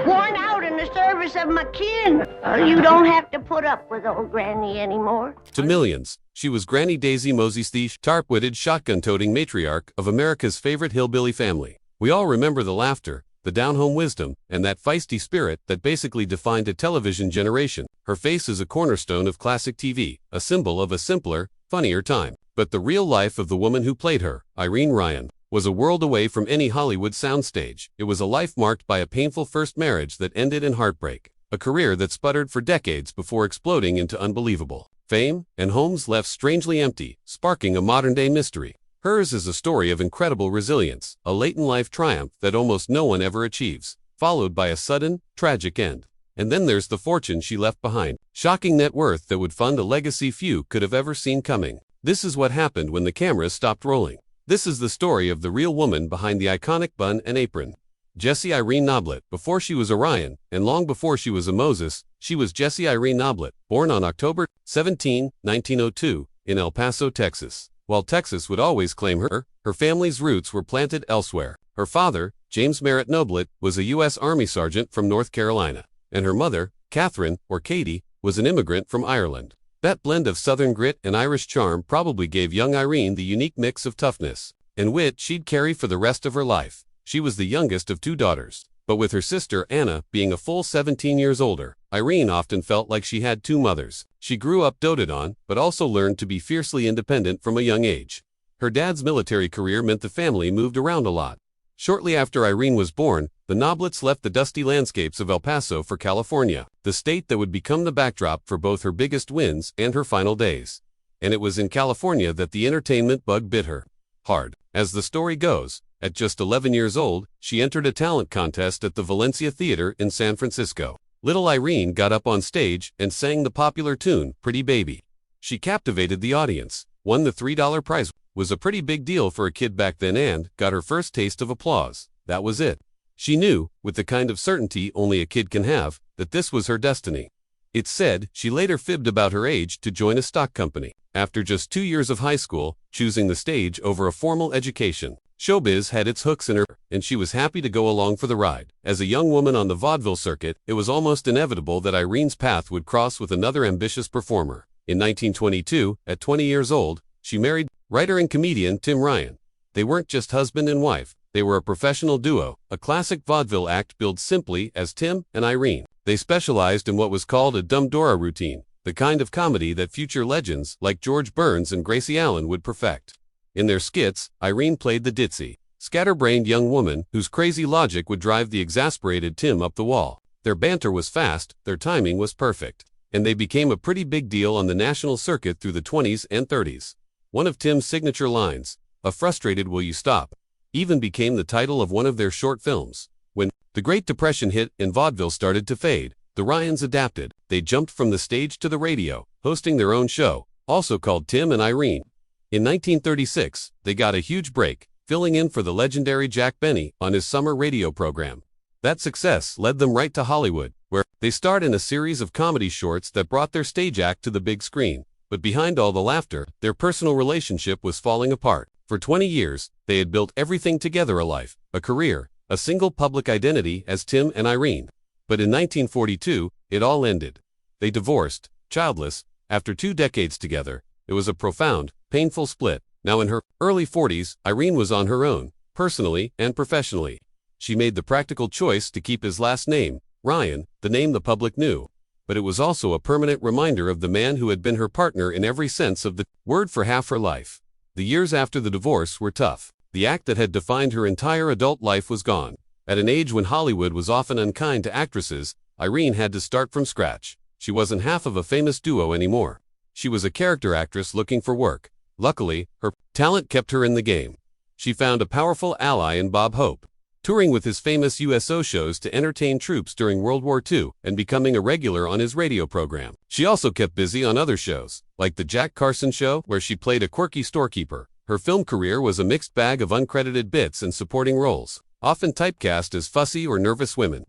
Worn out in the service of my kin. You don't have to put up with old Granny anymore. To millions, she was Granny Daisy Mosey's the sharp-witted, shotgun-toting matriarch of America's favorite hillbilly family. We all remember the laughter, the down-home wisdom, and that feisty spirit that basically defined a television generation. Her face is a cornerstone of classic TV, a symbol of a simpler, funnier time. But the real life of the woman who played her, Irene Ryan, was a world away from any Hollywood soundstage. It was a life marked by a painful first marriage that ended in heartbreak, a career that sputtered for decades before exploding into unbelievable fame, and homes left strangely empty, sparking a modern-day mystery. Hers is a story of incredible resilience, a late-in-life triumph that almost no one ever achieves, followed by a sudden, tragic end. And then there's the fortune she left behind, shocking net worth that would fund a legacy few could have ever seen coming. This is what happened when the cameras stopped rolling. This is the story of the real woman behind the iconic bun and apron. Jessie Irene Noblett. Before she was Orion, and long before she was a Moses, she was Jessie Irene Noblett, born on October 17, 1902, in El Paso, Texas. While Texas would always claim her, her family's roots were planted elsewhere. Her father, James Merritt Noblett, was a U.S. Army sergeant from North Carolina, and her mother, Catherine, or Katie, was an immigrant from Ireland. That blend of Southern grit and Irish charm probably gave young Irene the unique mix of toughness and wit she'd carry for the rest of her life. She was the youngest of two daughters, but with her sister Anna being a full 17 years older, Irene often felt like she had two mothers. She grew up doted on, but also learned to be fiercely independent from a young age. Her dad's military career meant the family moved around a lot. Shortly after Irene was born, the Nobletts left the dusty landscapes of El Paso for California, the state that would become the backdrop for both her biggest wins and her final days. And it was in California that the entertainment bug bit her hard. As the story goes, at just 11 years old, she entered a talent contest at the Valencia Theater in San Francisco. Little Irene got up on stage and sang the popular tune, Pretty Baby. She captivated the audience, won the $3 prize, was a pretty big deal for a kid back then, and got her first taste of applause. That was it. She knew, with the kind of certainty only a kid can have, that this was her destiny. It's said she later fibbed about her age to join a stock company. After just 2 years of high school, choosing the stage over a formal education, showbiz had its hooks in her, and she was happy to go along for the ride. As a young woman on the vaudeville circuit, it was almost inevitable that Irene's path would cross with another ambitious performer. In 1922, at 20 years old, she married writer and comedian Tim Ryan. They weren't just husband and wife, they were a professional duo, a classic vaudeville act billed simply as Tim and Irene. They specialized in what was called a dumb Dora routine, the kind of comedy that future legends like George Burns and Gracie Allen would perfect. In their skits, Irene played the ditzy, scatterbrained young woman whose crazy logic would drive the exasperated Tim up the wall. Their banter was fast, their timing was perfect, and they became a pretty big deal on the national circuit through the 20s and 30s. One of Tim's signature lines, "A frustrated will you stop," even became the title of one of their short films. When the Great Depression hit and vaudeville started to fade, the Ryans adapted. They jumped from the stage to the radio, hosting their own show, also called Tim and Irene. In 1936, they got a huge break, filling in for the legendary Jack Benny on his summer radio program. That success led them right to Hollywood, where they starred in a series of comedy shorts that brought their stage act to the big screen. But behind all the laughter, their personal relationship was falling apart. For 20 years, they had built everything together: a life, a career, a single public identity as Tim and Irene. But in 1942, it all ended. They divorced, childless, after 2 decades together. It was a profound, painful split. Now in her early 40s, Irene was on her own, personally and professionally. She made the practical choice to keep his last name, Ryan, the name the public knew. But it was also a permanent reminder of the man who had been her partner in every sense of the word for half her life. The years after the divorce were tough. The act that had defined her entire adult life was gone. At an age when Hollywood was often unkind to actresses, Irene had to start from scratch. She wasn't half of a famous duo anymore. She was a character actress looking for work. Luckily, her talent kept her in the game. She found a powerful ally in Bob Hope, touring with his famous USO shows to entertain troops during World War II and becoming a regular on his radio program. She also kept busy on other shows, like The Jack Carson Show, where she played a quirky storekeeper. Her film career was a mixed bag of uncredited bits and supporting roles, often typecast as fussy or nervous women.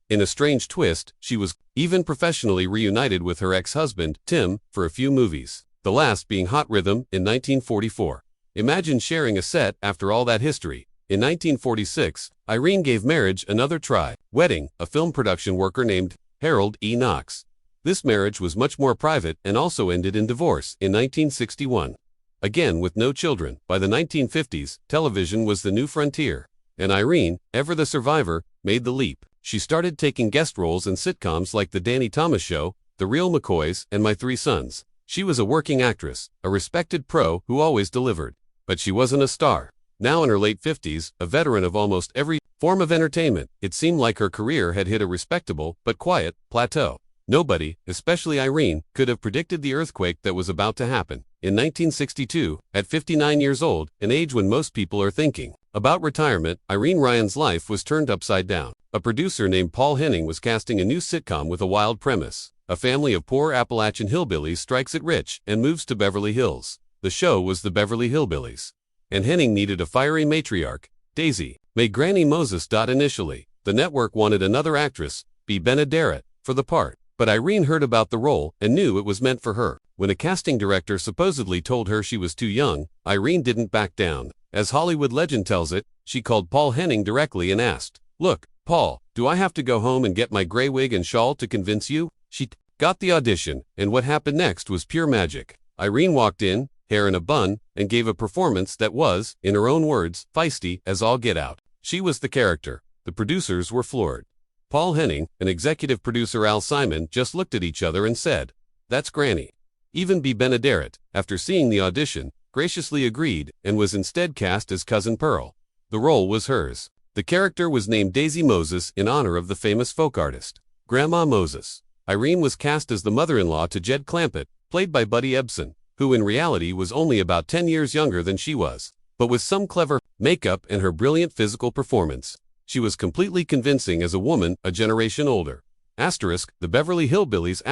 In a strange twist, she was even professionally reunited with her ex-husband, Tim, for a few movies, the last being Hot Rhythm in 1944. Imagine sharing a set after all that history. In 1946, Irene gave marriage another try, wedding a film production worker named Harold E. Knox. This marriage was much more private and also ended in divorce in 1961. Again with no children, by the 1950s, television was the new frontier. And Irene, ever the survivor, made the leap. She started taking guest roles in sitcoms like The Danny Thomas Show, The Real McCoys, and My Three Sons. She was a working actress, a respected pro who always delivered. But she wasn't a star. Now in her late 50s, a veteran of almost every form of entertainment, it seemed like her career had hit a respectable, but quiet, plateau. Nobody, especially Irene, could have predicted the earthquake that was about to happen. In 1962, at 59 years old, an age when most people are thinking about retirement, Irene Ryan's life was turned upside down. A producer named Paul Henning was casting a new sitcom with a wild premise. A family of poor Appalachian hillbillies strikes it rich and moves to Beverly Hills. The show was the Beverly Hillbillies. And Henning needed a fiery matriarch, Daisy, made Granny Moses. Initially, the network wanted another actress, Bea Benaderet, for the part. But Irene heard about the role and knew it was meant for her. When a casting director supposedly told her she was too young, Irene didn't back down. As Hollywood legend tells it, she called Paul Henning directly and asked, "Look, Paul, do I have to go home and get my gray wig and shawl to convince you?" She got the audition, and what happened next was pure magic. Irene walked in, hair in a bun, and gave a performance that was, in her own words, feisty as all get out. She was the character. The producers were floored. Paul Henning and executive producer Al Simon just looked at each other and said, "That's Granny." Even Bea Benaderet, after seeing the audition, graciously agreed and was instead cast as Cousin Pearl. The role was hers. The character was named Daisy Moses in honor of the famous folk artist, Grandma Moses. Irene was cast as the mother-in-law to Jed Clampett, played by Buddy Ebsen, who in reality was only about 10 years younger than she was. But with some clever makeup and her brilliant physical performance, she was completely convincing as a woman a generation older. The Beverly Hillbillies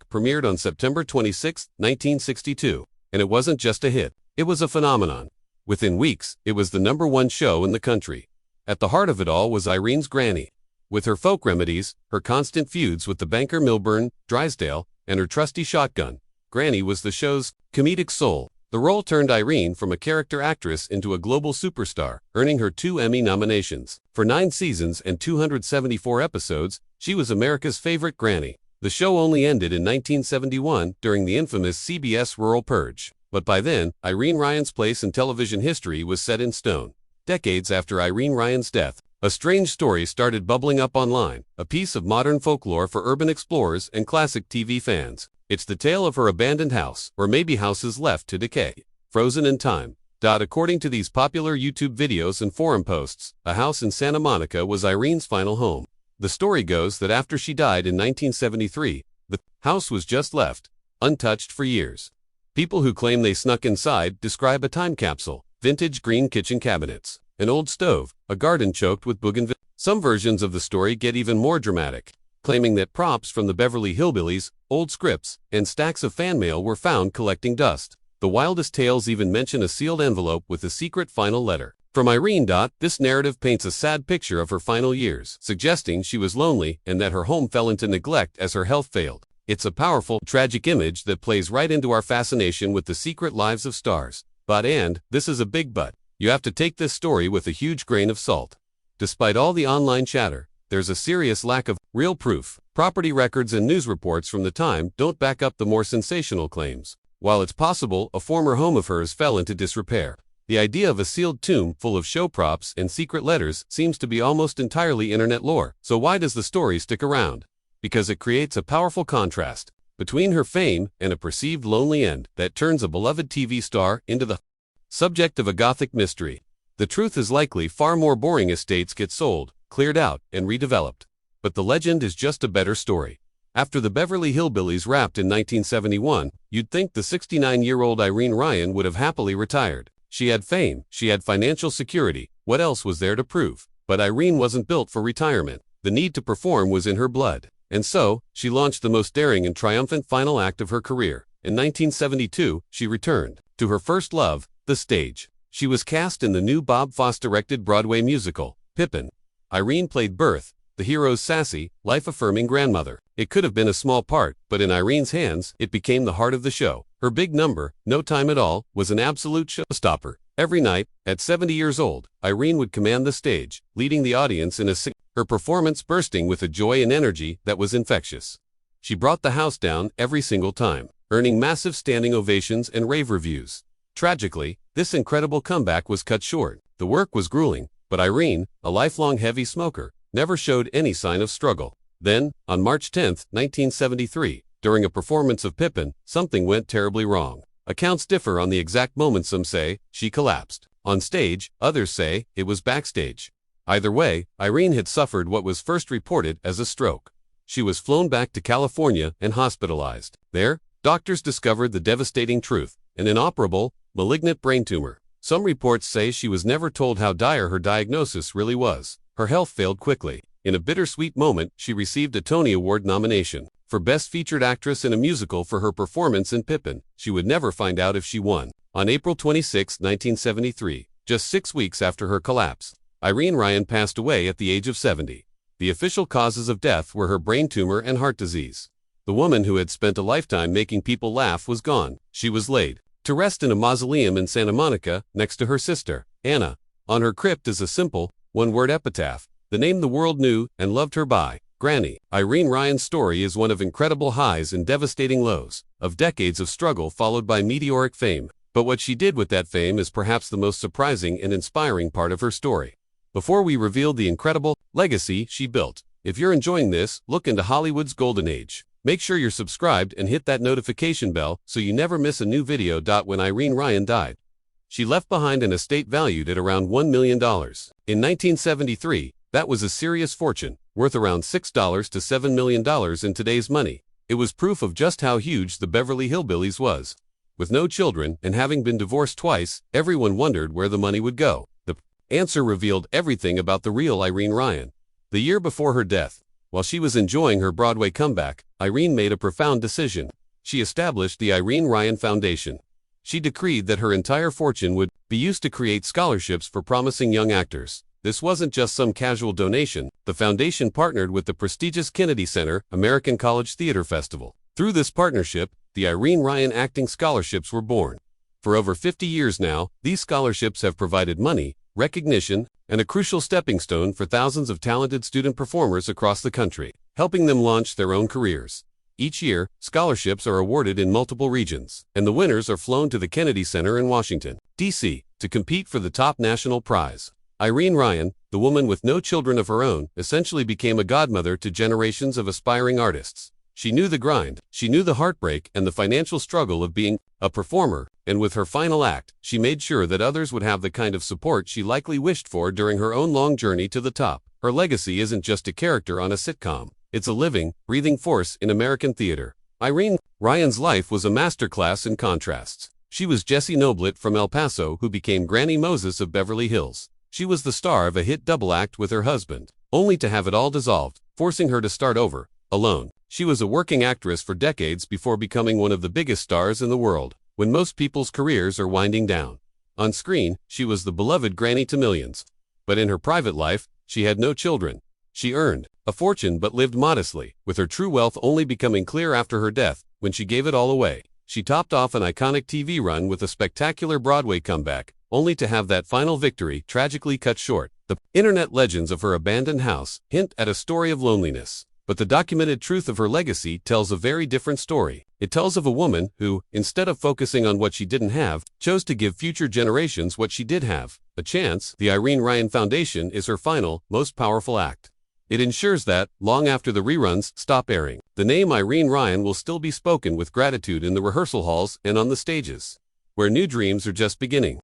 premiered on September 26, 1962, and it wasn't just a hit, it was a phenomenon. Within weeks, it was the #1 show in the country. At the heart of it all was Irene's Granny. With her folk remedies, her constant feuds with the banker Milburn, Drysdale, and her trusty shotgun, Granny was the show's comedic soul. The role turned Irene from a character actress into a global superstar, earning her 2 Emmy nominations. For 9 seasons and 274 episodes, she was America's favorite Granny. The show only ended in 1971 during the infamous CBS Rural Purge. But by then, Irene Ryan's place in television history was set in stone. Decades after Irene Ryan's death, a strange story started bubbling up online, a piece of modern folklore for urban explorers and classic TV fans. It's the tale of her abandoned house, or maybe houses left to decay, frozen in time. According to these popular YouTube videos and forum posts, a house in Santa Monica was Irene's final home. The story goes that after she died in 1973, the house was just left, untouched for years. People who claim they snuck inside describe a time capsule, vintage green kitchen cabinets, an old stove, a garden choked with bougainvillea. Some versions of the story get even more dramatic, claiming that props from the Beverly Hillbillies, old scripts, and stacks of fan mail were found collecting dust. The wildest tales even mention a sealed envelope with a secret final letter from Irene. This narrative paints a sad picture of her final years, suggesting she was lonely and that her home fell into neglect as her health failed. It's a powerful, tragic image that plays right into our fascination with the secret lives of stars. And this is a big but. You have to take this story with a huge grain of salt. Despite all the online chatter, there's a serious lack of real proof. Property records and news reports from the time don't back up the more sensational claims. While it's possible a former home of hers fell into disrepair, the idea of a sealed tomb full of show props and secret letters seems to be almost entirely internet lore. So why does the story stick around? Because it creates a powerful contrast between her fame and a perceived lonely end that turns a beloved TV star into the subject of a gothic mystery. The truth is likely far more boring. Estates get sold, cleared out, and redeveloped. But the legend is just a better story. After the Beverly Hillbillies wrapped in 1971, you'd think the 69-year-old Irene Ryan would have happily retired. She had fame, she had financial security, what else was there to prove? But Irene wasn't built for retirement. The need to perform was in her blood. And so, she launched the most daring and triumphant final act of her career. In 1972, she returned to her first love, the stage. She was cast in the new Bob Fosse-directed Broadway musical, Pippin. Irene played Berthe, the hero's sassy, life-affirming grandmother. It could have been a small part, but in Irene's hands, it became the heart of the show. Her big number, No Time at All, was an absolute showstopper. Every night, at 70 years old, Irene would command the stage, leading the audience in her performance bursting with a joy and energy that was infectious. She brought the house down every single time, earning massive standing ovations and rave reviews. Tragically, this incredible comeback was cut short. The work was grueling, but Irene, a lifelong heavy smoker, never showed any sign of struggle. Then, on March 10, 1973, during a performance of Pippin, something went terribly wrong. Accounts differ on the exact moment. Some say she collapsed on stage, others say it was backstage. Either way, Irene had suffered what was first reported as a stroke. She was flown back to California and hospitalized. There, doctors discovered the devastating truth: an inoperable, malignant brain tumor. Some reports say she was never told how dire her diagnosis really was. Her health failed quickly. In a bittersweet moment, she received a Tony Award nomination for Best Featured Actress in a Musical for her performance in Pippin. She would never find out if she won. On April 26, 1973, just 6 weeks after her collapse, Irene Ryan passed away at the age of 70. The official causes of death were her brain tumor and heart disease. The woman who had spent a lifetime making people laugh was gone. She was laid to rest in a mausoleum in Santa Monica, next to her sister, Anna. On her crypt is a simple, one-word epitaph: the name the world knew and loved her by, Granny. Irene Ryan's story is one of incredible highs and devastating lows, of decades of struggle followed by meteoric fame. But what she did with that fame is perhaps the most surprising and inspiring part of her story. Before we reveal the incredible legacy she built, if you're enjoying this look into Hollywood's golden age, make sure you're subscribed and hit that notification bell so you never miss a new video. When Irene Ryan died, she left behind an estate valued at around $1 million. In 1973, that was a serious fortune, worth around $6 to $7 million in today's money. It was proof of just how huge the Beverly Hillbillies was. With no children and having been divorced twice, everyone wondered where the money would go. The answer revealed everything about the real Irene Ryan. The year before her death, while she was enjoying her Broadway comeback, Irene made a profound decision. She established the Irene Ryan Foundation. She decreed that her entire fortune would be used to create scholarships for promising young actors. This wasn't just some casual donation. The foundation partnered with the prestigious Kennedy Center American College Theater Festival. Through this partnership, the Irene Ryan Acting Scholarships were born. For over 50 years now, these scholarships have provided money, recognition, and a crucial stepping stone for thousands of talented student performers across the country, helping them launch their own careers. Each year, scholarships are awarded in multiple regions, and the winners are flown to the Kennedy Center in Washington, D.C., to compete for the top national prize. Irene Ryan, the woman with no children of her own, essentially became a godmother to generations of aspiring artists. She knew the grind, she knew the heartbreak and the financial struggle of being a performer, and with her final act, she made sure that others would have the kind of support she likely wished for during her own long journey to the top. Her legacy isn't just a character on a sitcom. It's a living, breathing force in American theater. Irene Ryan's life was a masterclass in contrasts. She was Jessie Noblet from El Paso who became Granny Moses of Beverly Hills. She was the star of a hit double act with her husband, only to have it all dissolved, forcing her to start over, alone. She was a working actress for decades before becoming one of the biggest stars in the world, when most people's careers are winding down. On screen, she was the beloved Granny to millions. But in her private life, she had no children. She earned a fortune but lived modestly, with her true wealth only becoming clear after her death, when she gave it all away. She topped off an iconic TV run with a spectacular Broadway comeback, only to have that final victory tragically cut short. The internet legends of her abandoned house hint at a story of loneliness. But the documented truth of her legacy tells a very different story. It tells of a woman who, instead of focusing on what she didn't have, chose to give future generations what she did have, a chance. The Irene Ryan Foundation is her final, most powerful act. It ensures that, long after the reruns stop airing, the name Irene Ryan will still be spoken with gratitude in the rehearsal halls and on the stages, where new dreams are just beginning.